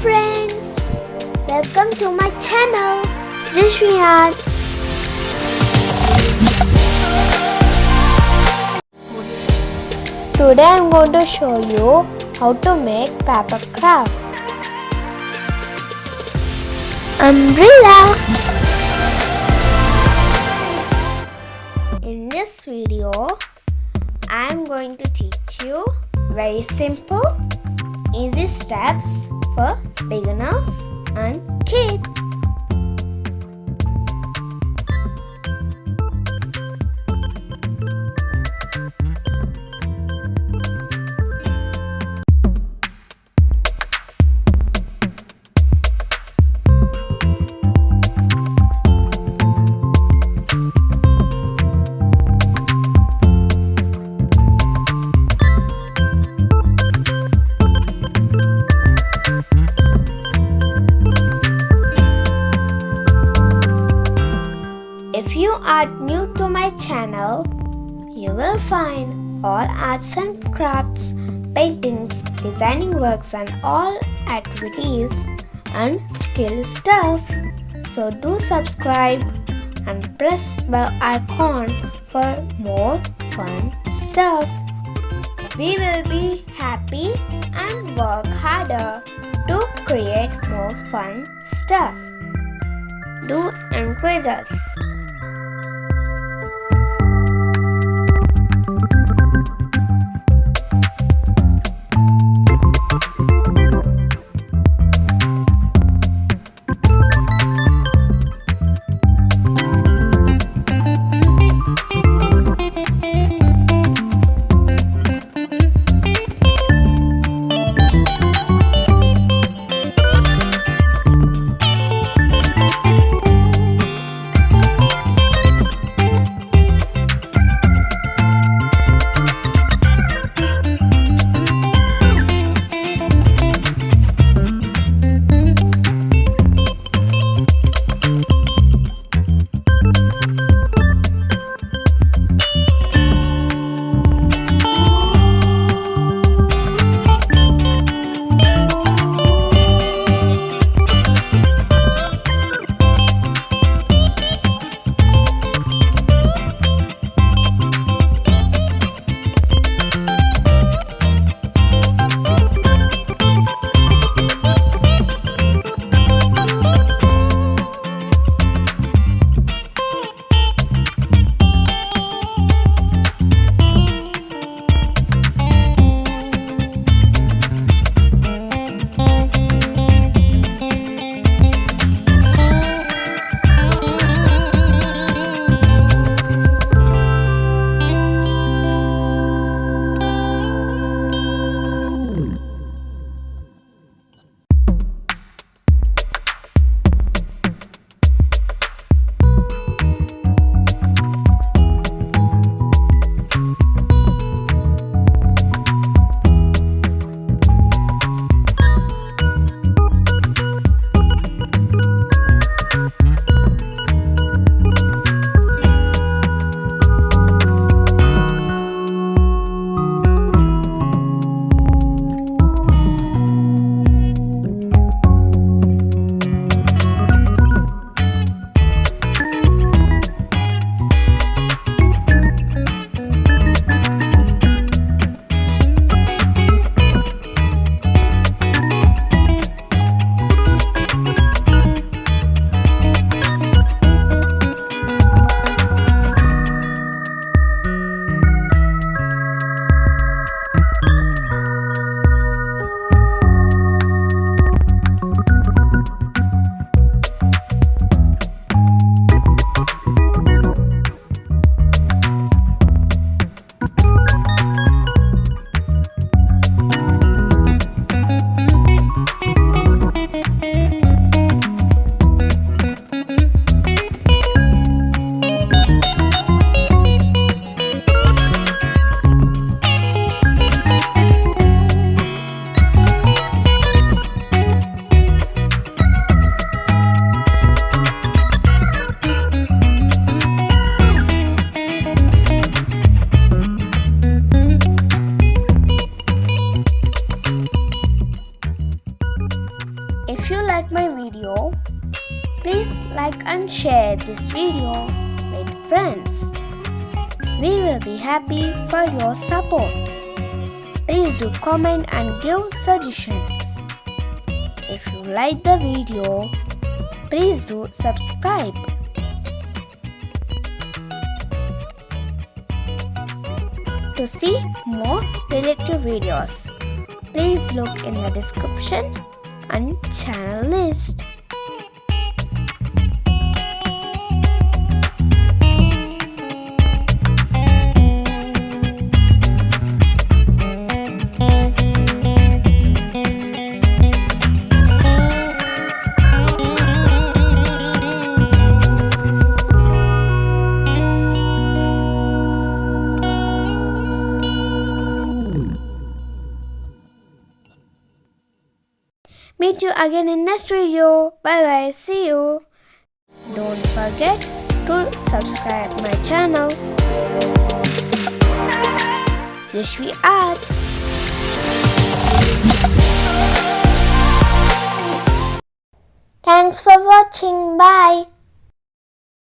friends, welcome to my channel JaswiArts. Today I am going to show you how to make paper craft. Umbrella. In this video, I am going to teach you very simple, easy steps for beginners and kids. If you are new to my channel, you will find all arts and crafts, paintings, designing works and all activities and skill stuff. So do subscribe and press bell icon for more fun stuff. We will be happy and work harder to create more fun stuff. Do encourage us. you like my video, please like and share this video with friends. We will be happy for your support. Please do comment and give suggestions. If you like the video, please do subscribe. To see more related videos, please look in the description and channel list. Meet you again in next video. Bye bye. See you. Don't forget to subscribe my channel. JaswiArts. Thanks for watching. Bye.